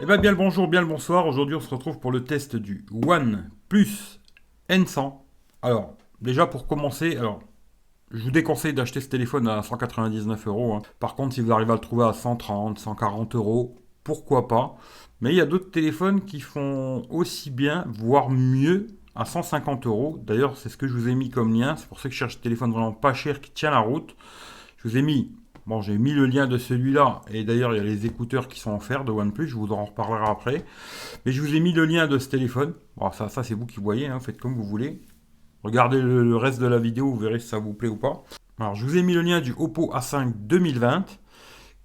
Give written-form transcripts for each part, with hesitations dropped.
Eh bien, bien le bonjour, bien le bonsoir. Aujourd'hui, on se retrouve pour le test du OnePlus N100. Alors, déjà pour commencer, je vous déconseille d'acheter ce téléphone à 199 euros, hein. Par contre, si vous arrivez à le trouver à 130, 140 euros, pourquoi pas. Mais il y a d'autres téléphones qui font aussi bien, voire mieux, à 150 euros. D'ailleurs, c'est ce que je vous ai mis comme lien. C'est pour ça que je cherche un téléphone vraiment pas cher qui tient la route. Je vous ai mis, bon, j'ai mis le lien de celui-là, et d'ailleurs, il y a les écouteurs qui sont offerts de OnePlus, je vous en reparlerai après. Mais je vous ai mis le lien de ce téléphone. Bon, ça c'est vous qui voyez, hein, faites comme vous voulez. Regardez le reste de la vidéo, vous verrez si ça vous plaît ou pas. Alors, je vous ai mis le lien du Oppo A5 2020,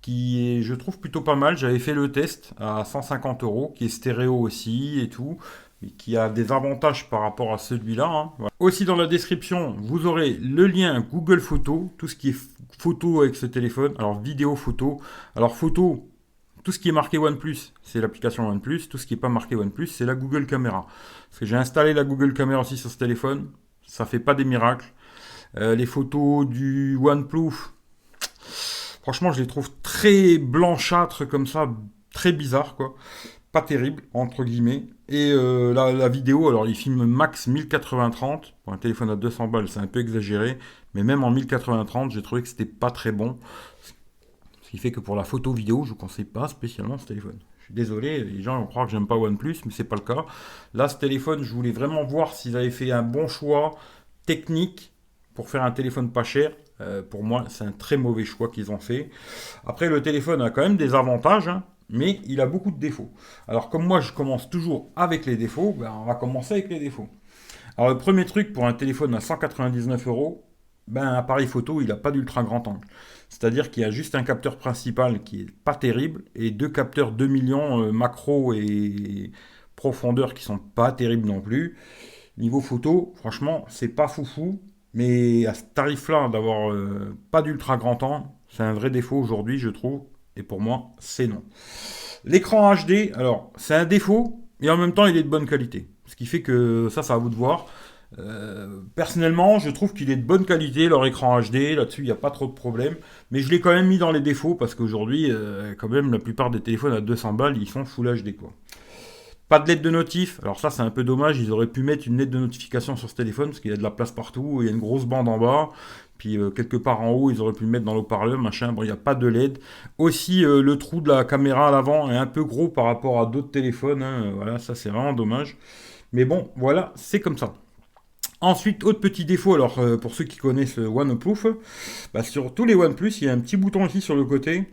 qui est, je trouve, plutôt pas mal. J'avais fait le test à 150 euros, qui est stéréo aussi et tout, et qui a des avantages par rapport à celui-là, hein. Voilà. Aussi dans la description, vous aurez le lien Google Photos, tout ce qui est photo avec ce téléphone. Alors vidéo, photo. Alors photo, tout ce qui est marqué OnePlus, c'est l'application OnePlus. Tout ce qui n'est pas marqué OnePlus, c'est la Google Caméra. Parce que j'ai installé la Google Caméra aussi sur ce téléphone. Ça fait pas des miracles. Les photos du OnePlus, franchement, je les trouve très blanchâtres comme ça, très bizarres, quoi. Pas terrible, entre guillemets. Et la vidéo, alors il filme max 1080-30. Pour un téléphone à 200 balles, c'est un peu exagéré. Mais même en 1080-30, j'ai trouvé que c'était pas très bon. Ce qui fait que pour la photo vidéo, je ne vous conseille pas spécialement ce téléphone. Je suis désolé, les gens vont croire que j'aime pas OnePlus, mais c'est pas le cas. Là, ce téléphone, je voulais vraiment voir s'ils avaient fait un bon choix technique pour faire un téléphone pas cher. Pour moi, c'est un très mauvais choix qu'ils ont fait. Après, le téléphone a quand même des avantages, hein, mais il a beaucoup de défauts. Alors, comme moi, je commence toujours avec les défauts, ben, on va commencer avec les défauts. Alors, le premier truc pour un téléphone à 199 euros, ben, un appareil photo, il n'a pas d'ultra grand angle. C'est-à-dire qu'il y a juste un capteur principal qui est pas terrible et deux capteurs 2 millions macro et profondeur qui sont pas terribles non plus. Niveau photo, franchement, c'est pas foufou, mais à ce tarif-là, d'avoir pas d'ultra grand angle, c'est un vrai défaut aujourd'hui, je trouve. Et pour moi, c'est non. L'écran HD, alors, c'est un défaut, et en même temps, il est de bonne qualité. Ce qui fait que ça à vous de voir. Personnellement, je trouve qu'il est de bonne qualité, leur écran HD, là-dessus, il n'y a pas trop de problème. Mais je l'ai quand même mis dans les défauts, parce qu'aujourd'hui, quand même, la plupart des téléphones à 200 balles, ils sont Full HD, quoi. Pas de lettre de notif, alors ça c'est un peu dommage, ils auraient pu mettre une lettre de notification sur ce téléphone, parce qu'il y a de la place partout, il y a une grosse bande en bas, puis quelque part en haut, ils auraient pu le mettre dans l'haut-parleur, machin, bon, il n'y a pas de LED. Aussi, le trou de la caméra à l'avant est un peu gros par rapport à d'autres téléphones, hein, voilà, ça c'est vraiment dommage. Mais bon, voilà, c'est comme ça. Ensuite, autre petit défaut, alors pour ceux qui connaissent OnePlus, bah, sur tous les OnePlus, il y a un petit bouton ici sur le côté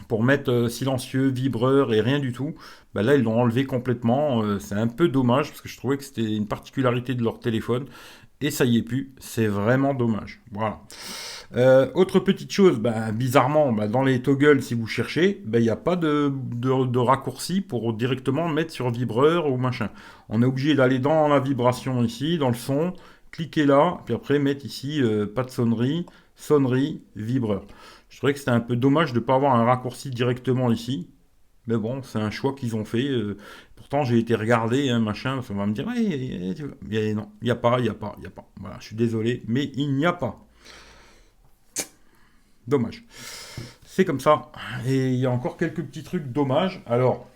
pour mettre silencieux, vibreur et rien du tout. Bah, là, ils l'ont enlevé complètement. C'est un peu dommage parce que je trouvais que c'était une particularité de leur téléphone. Et ça y est plus. C'est vraiment dommage. Voilà. Autre petite chose, bah, bizarrement, bah, dans les toggles, si vous cherchez, bah, il n'y a pas de raccourci pour directement mettre sur vibreur ou machin. On est obligé d'aller dans la vibration ici, dans le son, cliquer là, puis après mettre ici pas de sonnerie, sonnerie, vibreur. Je trouvais que c'était un peu dommage de ne pas avoir un raccourci directement ici. Mais bon, c'est un choix qu'ils ont fait. Pourtant, j'ai été regardé, hein, machin. Ça va me dire, ouais, non, il n'y a pas, il n'y a pas, il n'y a pas. Voilà, je suis désolé, mais il n'y a pas. Dommage. C'est comme ça. Et il y a encore quelques petits trucs dommages. Alors,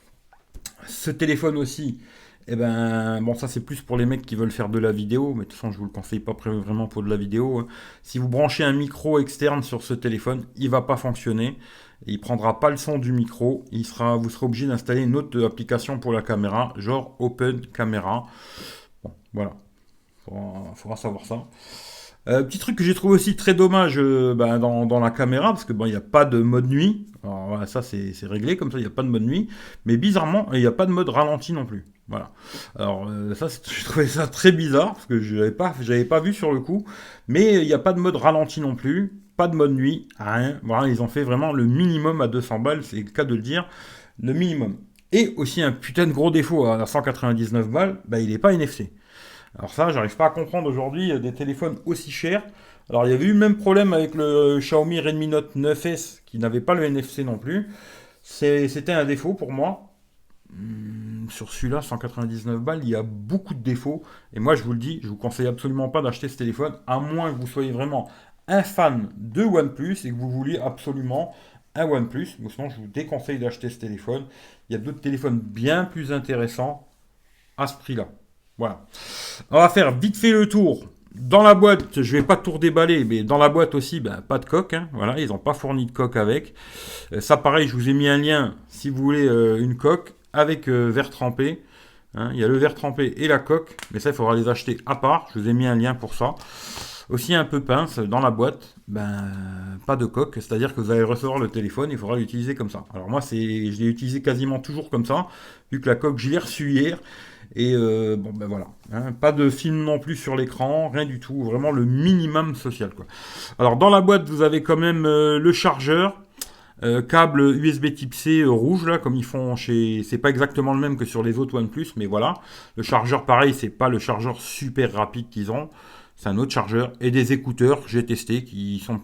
ce téléphone aussi, eh ben, bon, ça c'est plus pour les mecs qui veulent faire de la vidéo, mais de toute façon, je vous le conseille pas vraiment pour de la vidéo, hein. Si vous branchez un micro externe sur ce téléphone, il va pas fonctionner. Il prendra pas le son du micro. Vous serez obligé d'installer une autre application pour la caméra, genre Open Camera. Bon, voilà. Faudra savoir ça. Petit truc que j'ai trouvé aussi très dommage ben, dans la caméra, parce que bon, il n'y a pas de mode nuit. Alors voilà, ça c'est réglé comme ça, il n'y a pas de mode nuit. Mais bizarrement, il n'y a pas de mode ralenti non plus. Voilà. Alors ça, je trouvais ça très bizarre, parce que j'avais pas vu sur le coup. Mais il n'y a pas de mode ralenti non plus, pas de mode nuit, rien. Voilà, ils ont fait vraiment le minimum à 200 balles, c'est le cas de le dire, le minimum. Et aussi un putain de gros défaut à 199 balles, bah, il n'est pas NFC. Alors ça, j'arrive pas à comprendre aujourd'hui des téléphones aussi chers. Alors il y avait eu le même problème avec le Xiaomi Redmi Note 9S qui n'avait pas le NFC non plus. C'était un défaut pour moi. Sur celui-là, 199 balles, il y a beaucoup de défauts. Et moi, je vous le dis, je vous conseille absolument pas d'acheter ce téléphone, à moins que vous soyez vraiment un fan de OnePlus et que vous vouliez absolument un OnePlus. Mais sinon, je vous déconseille d'acheter ce téléphone. Il y a d'autres téléphones bien plus intéressants à ce prix-là. Voilà. On va faire vite fait le tour. Dans la boîte, je vais pas tout redéballer, mais dans la boîte aussi, ben, pas de coque. Hein. Voilà, ils n'ont pas fourni de coque avec. Ça, pareil, je vous ai mis un lien si vous voulez une coque avec verre trempé. Hein, il y a le verre trempé et la coque, mais ça, il faudra les acheter à part. Je vous ai mis un lien pour ça. Aussi un peu pince dans la boîte, ben pas de coque, c'est-à-dire que vous allez recevoir le téléphone, il faudra l'utiliser comme ça. Alors moi, je l'ai utilisé quasiment toujours comme ça, vu que la coque, je l'ai reçue hier. Et bon, ben voilà. Hein, pas de film non plus sur l'écran, rien du tout. Vraiment le minimum social, quoi. Alors, dans la boîte, vous avez quand même le chargeur. Câble USB type C rouge là, comme ils font chez. C'est pas exactement le même que sur les autres OnePlus, mais voilà. Le chargeur, pareil, c'est pas le chargeur super rapide qu'ils ont. C'est un autre chargeur. Et des écouteurs que j'ai testés qui sont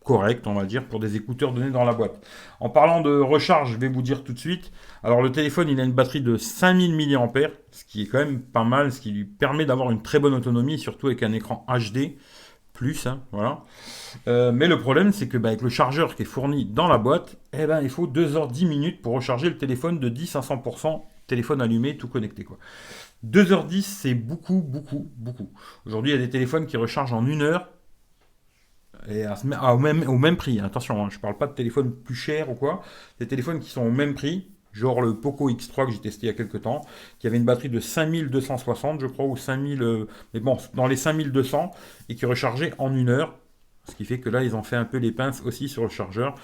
corrects, on va dire, pour des écouteurs donnés dans la boîte. En parlant de recharge, je vais vous dire tout de suite. Alors, le téléphone, il a une batterie de 5000 mAh, ce qui est quand même pas mal, ce qui lui permet d'avoir une très bonne autonomie, surtout avec un écran HD plus, hein, voilà. Mais le problème, c'est que avec le chargeur qui est fourni dans la boîte, eh ben, il faut 2h10 minutes pour recharger le téléphone de 10 à 100%, téléphone allumé, tout connecté, quoi. 2h10, c'est beaucoup, beaucoup, beaucoup. Aujourd'hui, il y a des téléphones qui rechargent en 1 heure, et au même prix. Attention, hein, je ne parle pas de téléphones plus chers ou quoi. Des téléphones qui sont au même prix, genre le Poco X3 que j'ai testé il y a quelques temps, qui avait une batterie de 5260, je crois, ou 5000, mais bon, dans les 5200, et qui rechargeait en 1 heure. Ce qui fait que là, ils ont fait un peu les pinces aussi sur le chargeur.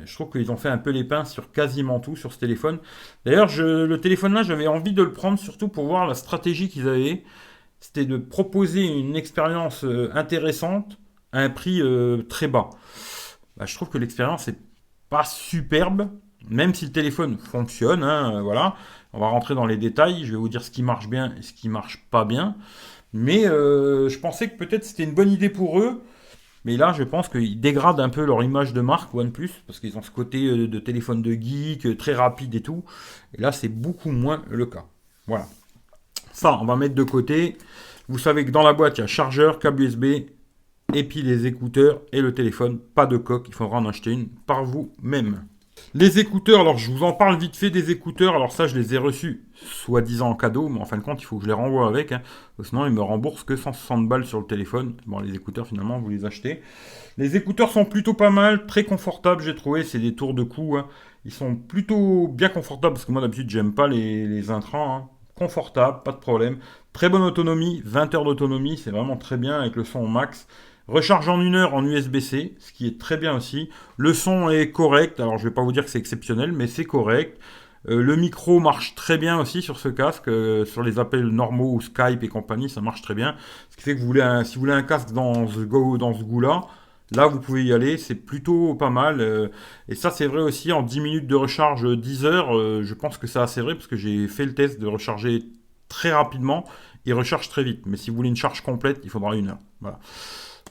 Je trouve qu'ils ont fait un peu les pinces sur quasiment tout sur ce téléphone. D'ailleurs, le téléphone là, j'avais envie de le prendre surtout pour voir la stratégie qu'ils avaient. C'était de proposer une expérience intéressante à un prix très bas. Bah, je trouve que l'expérience n'est pas superbe, même si le téléphone fonctionne. Hein, voilà. On va rentrer dans les détails. Je vais vous dire ce qui marche bien et ce qui marche pas bien. Mais je pensais que peut-être c'était une bonne idée pour eux. Mais là, je pense qu'ils dégradent un peu leur image de marque OnePlus, parce qu'ils ont ce côté de téléphone de geek, très rapide et tout. Et là, c'est beaucoup moins le cas. Voilà. Ça, on va mettre de côté. Vous savez que dans la boîte, il y a chargeur, câble USB, et puis les écouteurs et le téléphone. Pas de coque, il faudra en acheter une par vous-même. Les écouteurs, alors je vous en parle vite fait des écouteurs. Alors ça, je les ai reçus soi-disant en cadeau, mais en fin de compte, il faut que je les renvoie avec. Hein. Sinon, ils me remboursent que 160 balles sur le téléphone. Bon, les écouteurs, finalement, vous les achetez. Les écouteurs sont plutôt pas mal, très confortables, j'ai trouvé. C'est des tours de cou. Hein. Ils sont plutôt bien confortables, parce que moi, d'habitude, j'aime pas les intrants. Hein. Confortable, pas de problème. Très bonne autonomie, 20 heures d'autonomie, c'est vraiment très bien avec le son au max. Recharge en 1 heure en USB-C, ce qui est très bien aussi. Le son est correct, alors je ne vais pas vous dire que c'est exceptionnel, mais c'est correct. Le micro marche très bien aussi sur ce casque, sur les appels normaux ou Skype et compagnie, ça marche très bien. Ce qui fait que si vous voulez un casque dans ce goût-là, là vous pouvez y aller, c'est plutôt pas mal. Et ça c'est vrai aussi, en 10 minutes de recharge, 10 heures, je pense que c'est assez vrai, parce que j'ai fait le test de recharger très rapidement, il recharge très vite. Mais si vous voulez une charge complète, il faudra 1 heure. Voilà.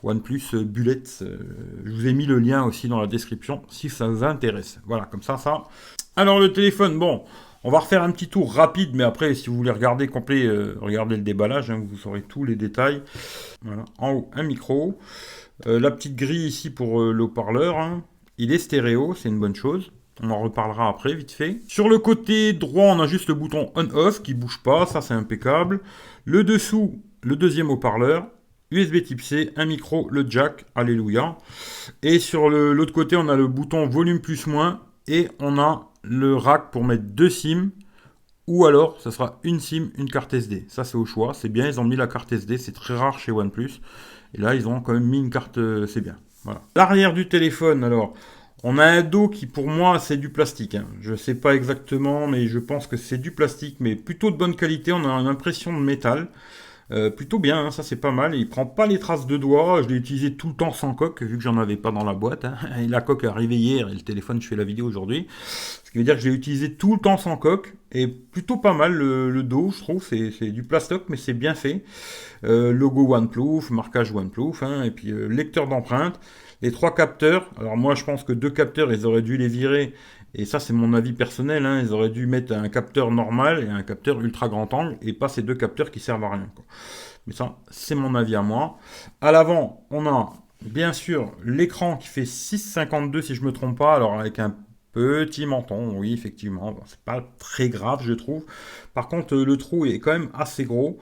OnePlus Bullet. Je vous ai mis le lien aussi dans la description si ça vous intéresse. Voilà, comme ça. Alors le téléphone, bon, on va refaire un petit tour rapide, mais après, si vous voulez regarder complet, regardez le déballage, hein, vous saurez tous les détails. Voilà, en haut, un micro. La petite grille ici pour le haut-parleur. Hein. Il est stéréo, c'est une bonne chose. On en reparlera après, vite fait. Sur le côté droit, on a juste le bouton on-off qui bouge pas, ça c'est impeccable. Le dessous, le deuxième haut-parleur. USB type C, un micro, le jack, alléluia. Et sur l'autre côté, on a le bouton volume plus moins et on a le rack pour mettre 2 SIM ou alors ça sera une SIM, une carte SD. Ça c'est au choix, c'est bien, ils ont mis la carte SD, c'est très rare chez OnePlus. Et là, ils ont quand même mis une carte, c'est bien. Voilà. L'arrière du téléphone, alors, on a un dos qui pour moi c'est du plastique. Hein. Je sais pas exactement, mais je pense que c'est du plastique, mais plutôt de bonne qualité. On a une impression de métal. Plutôt bien, hein, ça c'est pas mal. Il prend pas les traces de doigts. Je l'ai utilisé tout le temps sans coque, vu que j'en avais pas dans la boîte. Hein. Et la coque est arrivée hier et le téléphone, je fais la vidéo aujourd'hui. Ce qui veut dire que je l'ai utilisé tout le temps sans coque. Et plutôt pas mal le dos, je trouve. C'est du plastoc, mais c'est bien fait. Logo OnePlus, marquage OnePlus, hein, et puis lecteur d'empreintes. Les 3 capteurs. Alors moi, je pense que 2 capteurs, ils auraient dû les virer. Et ça, c'est mon avis personnel. Hein. Ils auraient dû mettre un capteur normal et un capteur ultra grand angle et pas ces 2 capteurs qui servent à rien. Quoi. Mais ça, c'est mon avis à moi. À l'avant, on a Bien sûr, l'écran qui fait 6,52 si je me trompe pas, alors avec un petit menton, oui, effectivement, bon, c'est pas très grave, je trouve. Par contre, le trou est quand même assez gros.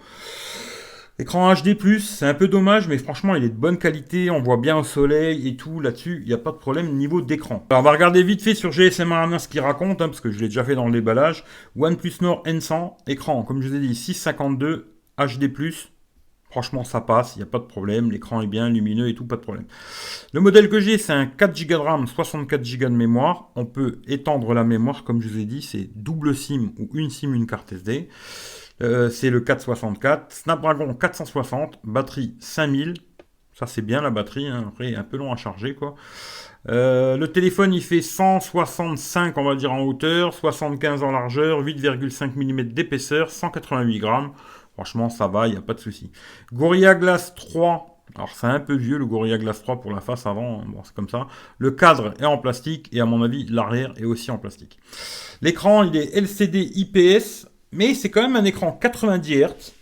Écran HD+, c'est un peu dommage, mais franchement, il est de bonne qualité, on voit bien au soleil et tout, là-dessus, il n'y a pas de problème niveau d'écran. Alors, on va regarder vite fait sur GSM Arena ce qu'il raconte, hein, parce que je l'ai déjà fait dans le déballage. OnePlus Nord N100, écran, comme je vous ai dit, 6,52 HD+, franchement, ça passe, il n'y a pas de problème, l'écran est bien lumineux et tout, pas de problème. Le modèle que j'ai, c'est un 4 Go de RAM, 64 Go de mémoire. On peut étendre la mémoire, comme je vous ai dit, c'est double SIM ou une SIM, une carte SD. C'est le 464. Snapdragon 460, batterie 5000. Ça, c'est bien la batterie, hein. Après, un peu long à charger, quoi. Le téléphone, il fait 165, on va dire, en hauteur, 75 en largeur, 8,5 mm d'épaisseur, 188 grammes. Franchement, ça va, il n'y a pas de souci. Gorilla Glass 3. Alors, c'est un peu vieux, le Gorilla Glass 3 pour la face avant. Bon, c'est comme ça. Le cadre est en plastique et, à mon avis, l'arrière est aussi en plastique. L'écran, il est LCD IPS, mais c'est quand même un écran 90 Hz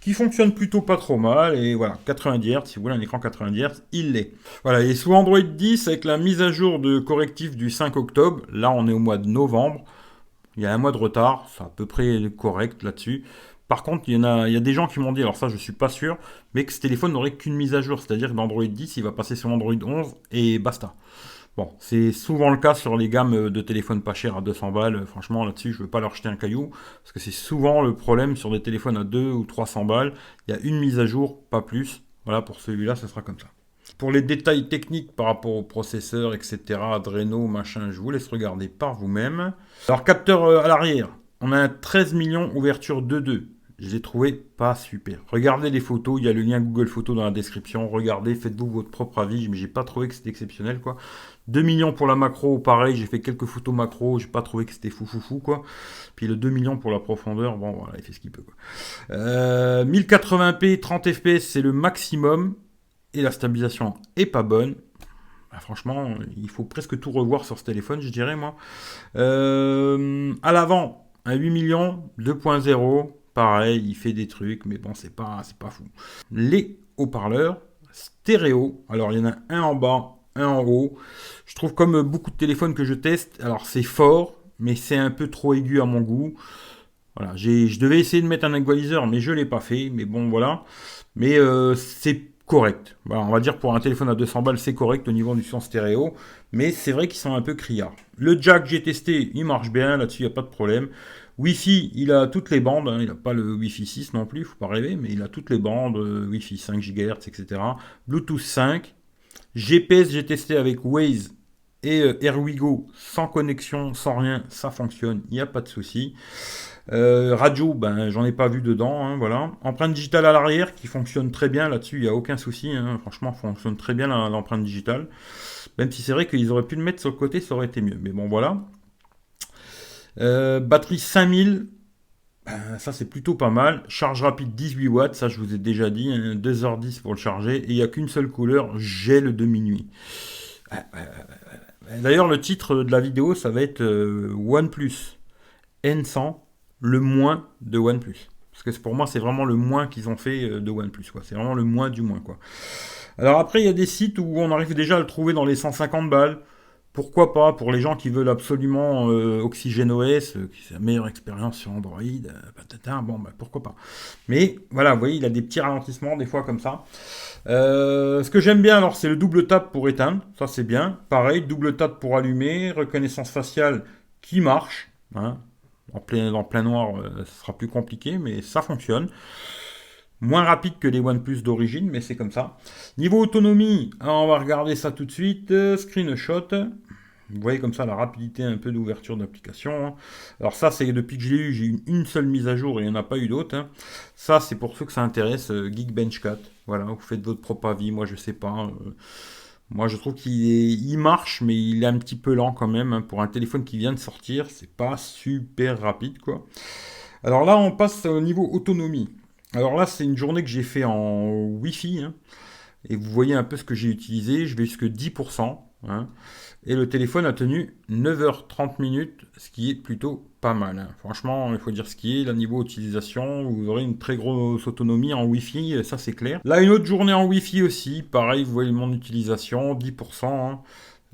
qui fonctionne plutôt pas trop mal. Et voilà, 90 Hz, si vous voulez un écran 90 Hz, il l'est. Voilà, et sous Android 10, avec la mise à jour de correctif du 5 octobre, là on est au mois de novembre, il y a un mois de retard, c'est à peu près correct là-dessus. Par contre, il y a des gens qui m'ont dit, alors ça je suis pas sûr, mais que ce téléphone n'aurait qu'une mise à jour, c'est-à-dire que d'Android 10, il va passer sur Android 11 et basta. Bon, c'est souvent le cas sur les gammes de téléphones pas chers à 200 balles. Franchement, là-dessus, je veux pas leur jeter un caillou. Parce que c'est souvent le problème sur des téléphones à 2 ou 300 balles. Il y a une mise à jour, pas plus. Voilà, pour celui-là, ce sera comme ça. Pour les détails techniques par rapport au processeur, etc., Adreno, machin, je vous laisse regarder par vous-même. Alors, capteur à l'arrière. On a un 13 millions ouverture 2.2. Je l'ai trouvé pas super. Regardez les photos, il y a le lien Google Photos dans la description. Regardez, faites-vous votre propre avis, mais j'ai pas trouvé que c'était exceptionnel, quoi. 2 millions pour la macro, pareil, j'ai fait quelques photos macro, j'ai pas trouvé que c'était fou, quoi. Puis le 2 millions pour la profondeur, bon, voilà, il fait ce qu'il peut, quoi. 1080p, 30 fps, c'est le maximum. Et la stabilisation est pas bonne. Bah, franchement, il faut presque tout revoir sur ce téléphone, je dirais, moi. À l'avant, un 8 millions, 2.0. Pareil, il fait des trucs, mais bon, c'est pas fou. Les haut-parleurs, stéréo. Alors, il y en a un en bas, un en haut. Je trouve comme beaucoup de téléphones que je teste, alors c'est fort, mais c'est un peu trop aigu à mon goût. Voilà, je devais essayer de mettre un égaliseur, mais je ne l'ai pas fait. Mais bon, voilà. Mais c'est correct. Voilà, on va dire pour un téléphone à 200 balles, c'est correct au niveau du son stéréo. Mais c'est vrai qu'ils sont un peu criards. Le jack, j'ai testé, il marche bien. Là-dessus, il n'y a pas de problème. Wi-Fi, il a toutes les bandes. Hein, il n'a pas le Wi-Fi 6 non plus, il ne faut pas rêver. Mais il a toutes les bandes. Wi-Fi 5 GHz, etc. Bluetooth 5. GPS, j'ai testé avec Waze et AirWigo sans connexion, sans rien. Ça fonctionne, il n'y a pas de souci. Radio, ben j'en ai pas vu dedans, hein, voilà. Empreinte digitale à l'arrière qui fonctionne très bien là-dessus, il n'y a aucun souci, hein, franchement, fonctionne très bien l'empreinte digitale. Même si c'est vrai qu'ils auraient pu le mettre sur le côté, ça aurait été mieux. Mais bon, voilà. Batterie 5000, ben, ça c'est plutôt pas mal. Charge rapide 18 watts, ça je vous ai déjà dit, hein, 2h10 pour le charger. Et il n'y a qu'une seule couleur, gel de minuit. D'ailleurs, le titre de la vidéo, ça va être OnePlus N100, le moins de OnePlus. Parce que pour moi, c'est vraiment le moins qu'ils ont fait de OnePlus, quoi. C'est vraiment le moins du moins, quoi. Alors après, il y a des sites où on arrive déjà à le trouver dans les 150 balles. Pourquoi pas pour les gens qui veulent absolument OxygenOS, qui c'est la meilleure expérience sur Android, patata, bon, bah, pourquoi pas. Mais voilà, vous voyez, il a des petits ralentissements des fois comme ça. Ce que j'aime bien, alors, c'est le double tap pour éteindre. Ça, c'est bien. Pareil, double tap pour allumer. Reconnaissance faciale qui marche. Hein. En plein noir, ce sera plus compliqué, mais ça fonctionne. Moins rapide que les OnePlus d'origine, mais c'est comme ça. Niveau autonomie, on va regarder ça tout de suite. Screenshot. Vous voyez comme ça la rapidité un peu d'ouverture d'application. Hein. Alors ça, c'est depuis que je l'ai eu, j'ai eu une seule mise à jour et il n'y en a pas eu d'autres. Hein. Ça, c'est pour ceux que ça intéresse, Geekbench 4. Voilà, vous faites votre propre avis, moi je sais pas. Moi je trouve il marche, mais il est un petit peu lent quand même. Hein. Pour un téléphone qui vient de sortir, c'est pas super rapide, quoi. Alors là, on passe au niveau autonomie. Alors là, c'est une journée que j'ai fait en Wi-Fi. Hein. Et vous voyez un peu ce que j'ai utilisé. Je vais jusque 10%. Hein. Et le téléphone a tenu 9h30 minutes, ce qui est plutôt pas mal, hein. Franchement, il faut dire ce qui est. Là, niveau utilisation, vous aurez une très grosse autonomie en Wi-Fi, ça c'est clair. Là, une autre journée en Wi-Fi aussi. Pareil, vous voyez mon utilisation, 10%, hein.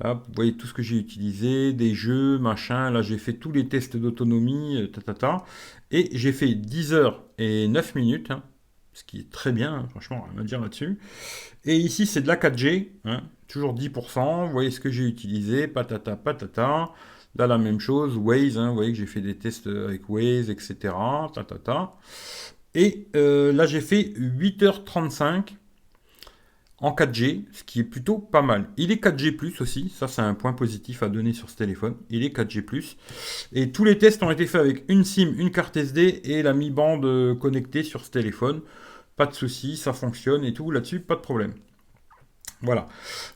Là, vous voyez tout ce que j'ai utilisé, des jeux, machin. Là, j'ai fait tous les tests d'autonomie, Et j'ai fait 10 heures et 9 minutes, hein, ce qui est très bien, hein, franchement, rien à dire là-dessus. Et ici, c'est de la 4G, hein, toujours 10%. Vous voyez ce que j'ai utilisé, patata, patata. Là, la même chose, Waze, hein, vous voyez que j'ai fait des tests avec Waze, etc. Et là, j'ai fait 8h35 en 4G, ce qui est plutôt pas mal. Il est 4G+, aussi, ça c'est un point positif à donner sur ce téléphone. Il est 4G+. Et tous les tests ont été faits avec une SIM, une carte SD et la mi-bande connectée sur ce téléphone. Pas de souci, ça fonctionne et tout, là-dessus, pas de problème. Voilà.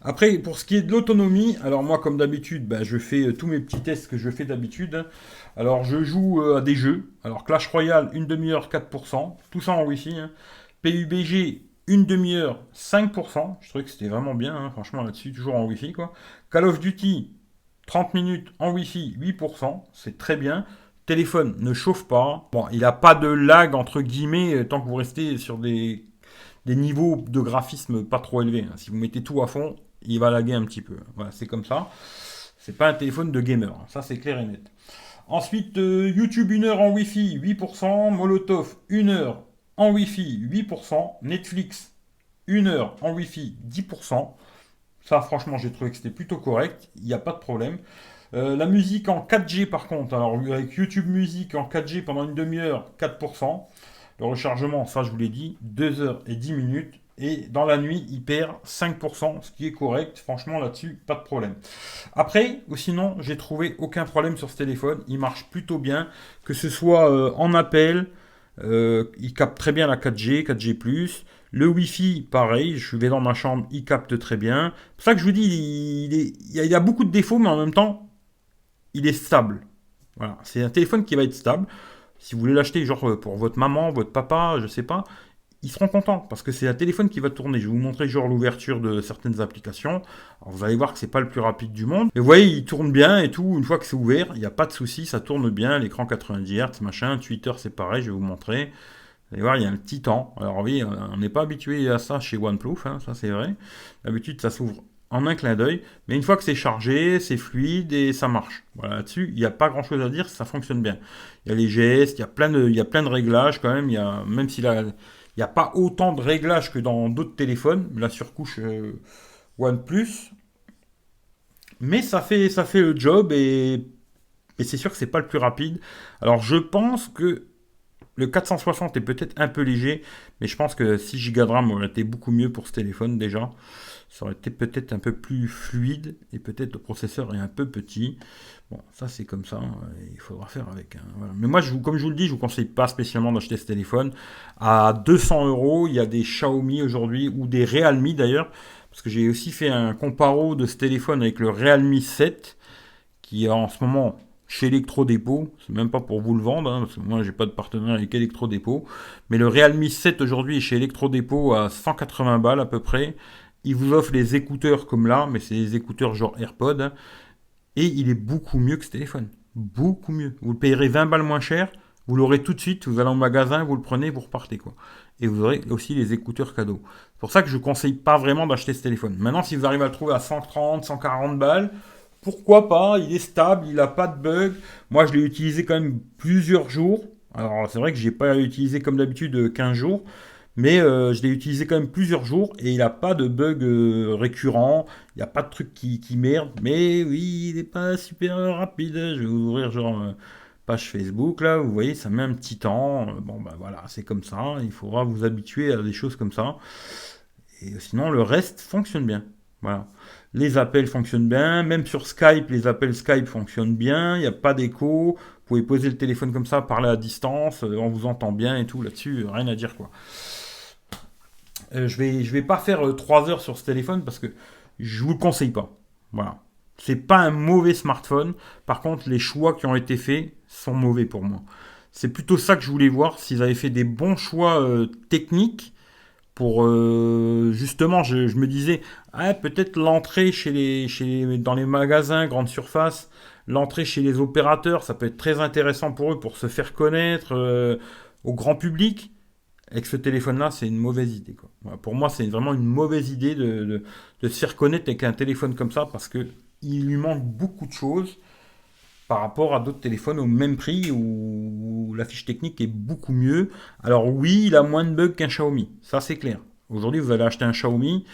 Après, pour ce qui est de l'autonomie, alors moi, comme d'habitude, ben, je fais tous mes petits tests que je fais d'habitude. Alors, je joue à des jeux. Alors, Clash Royale, une demi-heure, 4%. Tout ça en Wi-Fi, hein. PUBG, une demi-heure, 5%. Je trouvais que c'était vraiment bien, hein, franchement, là-dessus, toujours en Wi-Fi, quoi. Call of Duty, 30 minutes en Wi-Fi, 8%. C'est très bien. Téléphone ne chauffe pas. Bon, il n'a pas de lag, entre guillemets, tant que vous restez sur des niveaux de graphisme pas trop élevés, hein. Si vous mettez tout à fond, il va laguer un petit peu. Voilà, c'est comme ça. C'est pas un téléphone de gamer, hein. Ça c'est clair et net. Ensuite, YouTube 1 heure en Wi-Fi, 8%. Molotov 1 heure en Wi-Fi, 8%. Netflix 1 heure en Wi-Fi, 10%. Ça, franchement, j'ai trouvé que c'était plutôt correct. Il n'y a pas de problème. La musique en 4G par contre, alors avec YouTube Musique en 4G pendant une demi-heure, 4%. Le rechargement, ça je vous l'ai dit, 2 heures et 10 minutes. Et dans la nuit, il perd 5%, ce qui est correct. Franchement, là-dessus, pas de problème. Après, ou sinon, j'ai trouvé aucun problème sur ce téléphone. Il marche plutôt bien, que ce soit en appel. Il capte très bien la 4G, 4G+. Le Wi-Fi, pareil, je vais dans ma chambre, il capte très bien. C'est pour ça que je vous dis, il y a beaucoup de défauts, mais en même temps, il est stable. Voilà, c'est un téléphone qui va être stable. Si vous voulez l'acheter, genre pour votre maman, votre papa, je sais pas, ils seront contents parce que c'est un téléphone qui va tourner. Je vais vous montrer genre l'ouverture de certaines applications. Alors vous allez voir que c'est pas le plus rapide du monde. Mais vous voyez, il tourne bien et tout. Une fois que c'est ouvert, il n'y a pas de souci, ça tourne bien. L'écran 90 Hz, machin. Twitter, c'est pareil, je vais vous montrer. Vous allez voir, il y a un petit temps. Alors oui, on n'est pas habitué à ça chez OnePlus, hein, ça c'est vrai. D'habitude, ça s'ouvre en un clin d'œil. Mais une fois que c'est chargé, c'est fluide et ça marche. Voilà, là-dessus, il n'y a pas grand-chose à dire, ça fonctionne bien. Il y a les gestes, il y a plein de réglages quand même. Même s'il a, il n'y a pas autant de réglages que dans d'autres téléphones, la surcouche OnePlus. Mais ça fait le job et c'est sûr que c'est pas le plus rapide. Alors je pense que le 460 est peut-être un peu léger, mais je pense que 6 Go de RAM aurait été beaucoup mieux pour ce téléphone déjà. Ça aurait été peut-être un peu plus fluide et peut-être le processeur est un peu petit. Bon, ça c'est comme ça, hein, il faudra faire avec, hein, voilà. Mais moi, comme je vous le dis, je vous conseille pas spécialement d'acheter ce téléphone. À 200 euros, il y a des Xiaomi aujourd'hui ou des Realme d'ailleurs, parce que j'ai aussi fait un comparo de ce téléphone avec le Realme 7 qui est en ce moment chez Electrodépôt. C'est même pas pour vous le vendre, hein, parce que moi j'ai pas de partenaire avec Electrodépôt. Mais le Realme 7 aujourd'hui est chez Electrodépôt à 180 balles à peu près. Il vous offre les écouteurs comme là, mais c'est des écouteurs genre AirPod, hein. Et il est beaucoup mieux que ce téléphone. Beaucoup mieux. Vous le payerez 20 balles moins cher, vous l'aurez tout de suite, vous allez au magasin, vous le prenez, vous repartez, quoi. Et vous aurez aussi les écouteurs cadeaux. C'est pour ça que je ne conseille pas vraiment d'acheter ce téléphone. Maintenant, si vous arrivez à le trouver à 130, 140 balles, pourquoi pas, il est stable, il n'a pas de bug. Moi, je l'ai utilisé quand même plusieurs jours. Alors, c'est vrai que je n'ai pas utilisé comme d'habitude 15 jours, mais je l'ai utilisé quand même plusieurs jours et il n'a pas de bug récurrent. Il n'y a pas de truc qui merde. Mais oui, il n'est pas super rapide. Je vais ouvrir genre page Facebook, là, vous voyez, ça met un petit temps. Bon, ben voilà, c'est comme ça. Il faudra vous habituer à des choses comme ça. Et sinon, le reste fonctionne bien. Voilà. Les appels fonctionnent bien. Même sur Skype, les appels Skype fonctionnent bien. Il n'y a pas d'écho. Vous pouvez poser le téléphone comme ça, parler à distance. On vous entend bien et tout. Là-dessus, rien à dire, quoi. Je vais pas faire 3 heures sur ce téléphone parce que je vous le conseille pas. Voilà. C'est pas un mauvais smartphone. Par contre, les choix qui ont été faits sont mauvais pour moi. C'est plutôt ça que je voulais voir. S'ils avaient fait des bons choix techniques, pour justement, je me disais, ah, peut-être l'entrée dans les magasins, grande surface, l'entrée chez les opérateurs, ça peut être très intéressant pour eux pour se faire connaître au grand public. Avec ce téléphone-là, c'est une mauvaise idée, quoi. Voilà, pour moi, c'est vraiment une mauvaise idée de se faire connaître avec un téléphone comme ça parce que il lui manque beaucoup de choses par rapport à d'autres téléphones au même prix où la fiche technique est beaucoup mieux. Alors oui, il a moins de bugs qu'un Xiaomi, ça c'est clair. Aujourd'hui, vous allez acheter un Xiaomi,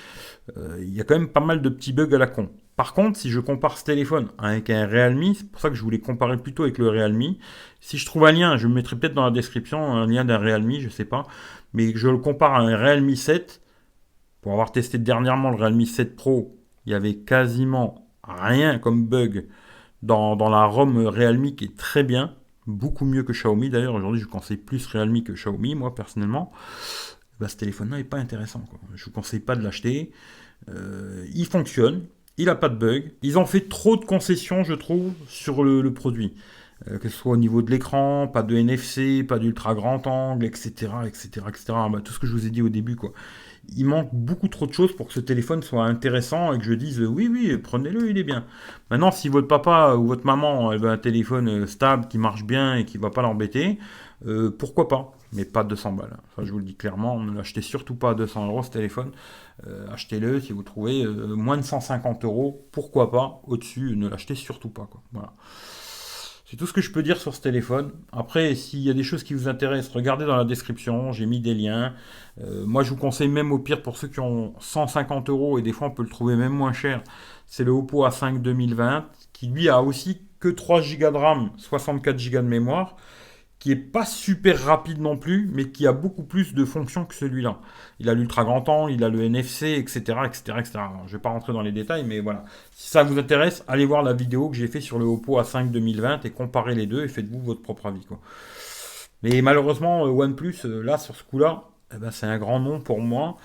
il y a quand même pas mal de petits bugs à la con. Par contre, si je compare ce téléphone avec un Realme, c'est pour ça que je voulais comparer plutôt avec le Realme. Si je trouve un lien, je mettrai peut-être dans la description un lien d'un Realme, je sais pas, mais je le compare à un Realme 7. Pour avoir testé dernièrement le Realme 7 Pro, il y avait quasiment rien comme bug dans la ROM Realme qui est très bien, beaucoup mieux que Xiaomi. D'ailleurs, aujourd'hui, je conseille plus Realme que Xiaomi, moi personnellement. Bah, ce téléphone-là n'est pas intéressant, quoi. Je vous conseille pas de l'acheter. Il fonctionne, il n'a pas de bug. Ils ont fait trop de concessions, je trouve, sur le produit. Que ce soit au niveau de l'écran, pas de NFC, pas d'ultra grand angle, etc., etc., etc. Bah, tout ce que je vous ai dit au début, quoi. Il manque beaucoup trop de choses pour que ce téléphone soit intéressant et que je dise oui, oui, prenez-le, il est bien. Maintenant, si votre papa ou votre maman elle veut un téléphone stable qui marche bien et qui va pas l'embêter, pourquoi pas? Mais pas 200 balles. Enfin, je vous le dis clairement, ne l'achetez surtout pas à 200 euros ce téléphone. Achetez-le si vous trouvez moins de 150 euros, pourquoi pas? Au-dessus, ne l'achetez surtout pas, quoi. Voilà. C'est tout ce que je peux dire sur ce téléphone. Après, s'il y a des choses qui vous intéressent, regardez dans la description, j'ai mis des liens. Moi, je vous conseille même au pire pour ceux qui ont 150 euros, et des fois on peut le trouver même moins cher, c'est le Oppo A5 2020, qui lui a aussi que 3 Go de RAM, 64 Go de mémoire, qui est pas super rapide non plus, mais qui a beaucoup plus de fonctions que celui-là. Il a l'ultra grand angle, il a le NFC, etc., etc., etc. Alors, je vais pas rentrer dans les détails, mais voilà. Si ça vous intéresse, allez voir la vidéo que j'ai fait sur le Oppo A5 2020 et comparez les deux et faites-vous votre propre avis, quoi. Mais malheureusement, OnePlus, là, sur ce coup-là, eh ben, c'est un grand nom pour moi.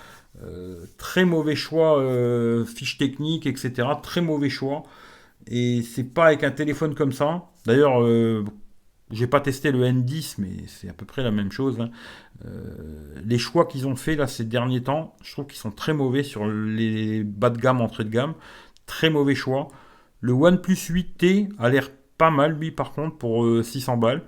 Très mauvais choix, fiche technique, etc. Très mauvais choix. Et c'est pas avec un téléphone comme ça. D'ailleurs, j'ai pas testé le N10, mais c'est à peu près la même chose, hein. Les choix qu'ils ont fait là ces derniers temps, je trouve qu'ils sont très mauvais sur les bas de gamme, entrée de gamme. Très mauvais choix. Le OnePlus 8T a l'air pas mal, lui, par contre, pour 600 balles.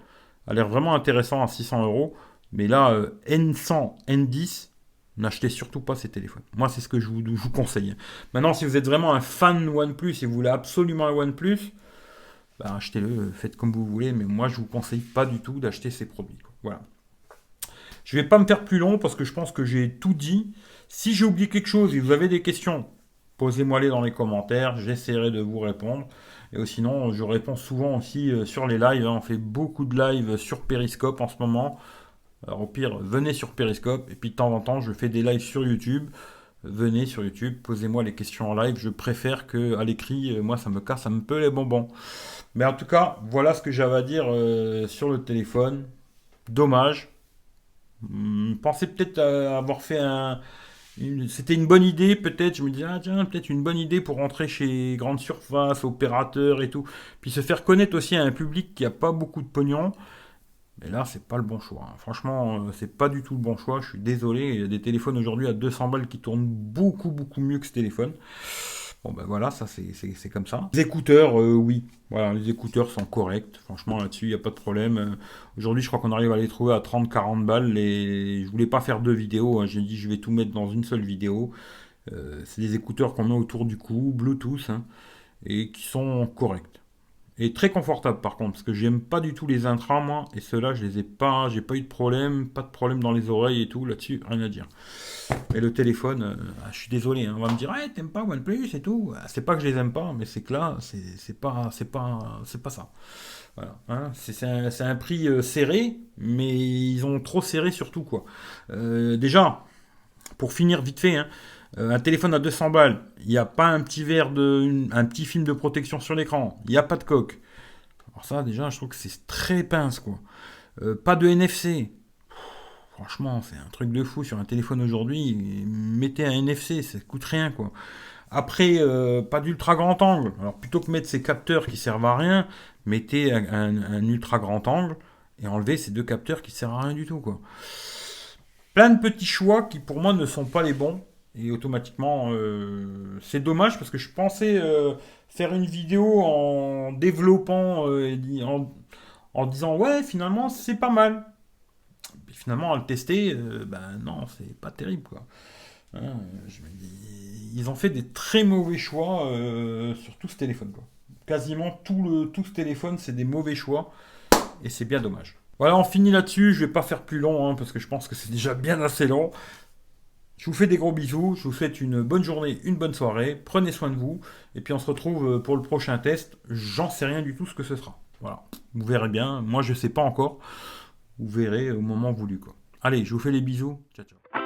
A l'air vraiment intéressant à 600 euros. Mais là, N100, N10, n'achetez surtout pas ces téléphones. Moi, c'est ce que je vous conseille. Maintenant, si vous êtes vraiment un fan de OnePlus et vous voulez absolument un OnePlus, bah, achetez-le, faites comme vous voulez, mais moi je vous conseille pas du tout d'acheter ces produits, quoi. Voilà. Je vais pas me faire plus long parce que je pense que j'ai tout dit. Si j'ai oublié quelque chose et vous avez des questions, posez-moi-les dans les commentaires, j'essaierai de vous répondre. Et sinon, je réponds souvent aussi sur les lives, hein. On fait beaucoup de lives sur Periscope en ce moment. Alors au pire, venez sur Periscope. Et puis de temps en temps, je fais des lives sur YouTube. Venez sur YouTube, posez-moi les questions en live. Je préfère que à l'écrit, moi ça me casse un peu les bonbons. Mais en tout cas, voilà ce que j'avais à dire sur le téléphone. Dommage. Pensez peut-être à avoir fait c'était une bonne idée, peut-être. Je me disais, ah tiens, peut-être une bonne idée pour rentrer chez Grande Surface, opérateurs et tout. Puis se faire connaître aussi à un public qui a pas beaucoup de pognon. Mais là, c'est pas le bon choix, hein. Franchement, c'est pas du tout le bon choix. Je suis désolé. Il y a des téléphones aujourd'hui à 200 balles qui tournent beaucoup, beaucoup mieux que ce téléphone. Bon ben voilà, ça c'est comme ça. Les écouteurs, oui. Voilà, les écouteurs sont corrects. Franchement, là-dessus, il n'y a pas de problème. Aujourd'hui, je crois qu'on arrive à les trouver à 30-40 balles. Je voulais pas faire deux vidéos, hein. J'ai dit je vais tout mettre dans une seule vidéo. C'est des écouteurs qu'on met autour du cou, Bluetooth, hein, et qui sont corrects. Et très confortable par contre, parce que j'aime pas du tout les intrants moi, et ceux-là je les ai pas, j'ai pas eu de problème, pas de problème dans les oreilles et tout, là-dessus, rien à dire. Mais le téléphone, je suis désolé, hein, on va me dire, hey, t'aimes pas OnePlus et tout. C'est pas que je les aime pas, mais c'est que là, c'est pas ça. Voilà, hein. C'est un prix serré, mais ils ont trop serré surtout quoi. Déjà, pour finir vite fait, hein, un téléphone à 200 balles, il n'y a pas un petit un petit film de protection sur l'écran, il n'y a pas de coque. Alors ça, déjà, je trouve que c'est très pince, quoi. Pas de NFC. Franchement, c'est un truc de fou sur un téléphone aujourd'hui. Mettez un NFC, ça coûte rien, quoi. Après, pas d'ultra grand angle. Alors plutôt que mettre ces capteurs qui servent à rien, mettez un ultra grand angle et enlevez ces deux capteurs qui servent à rien du tout, quoi. plein de petits choix qui pour moi ne sont pas les bons. Et automatiquement, c'est dommage parce que je pensais faire une vidéo en développant en disant ouais, finalement, c'est pas mal. Et finalement, à le tester, ben non, c'est pas terrible quoi. Hein, je me dis, ils ont fait des très mauvais choix sur tout ce téléphone quoi. Quasiment tout ce téléphone, c'est des mauvais choix et c'est bien dommage. Voilà, on finit là-dessus. Je vais pas faire plus long hein, parce que je pense que c'est déjà bien assez long. Je vous fais des gros bisous, je vous souhaite une bonne journée, une bonne soirée, prenez soin de vous, et puis on se retrouve pour le prochain test. J'en sais rien du tout ce que ce sera. Voilà, vous verrez bien, moi je sais pas encore, vous verrez au moment voulu quoi. Allez, je vous fais les bisous, ciao ciao.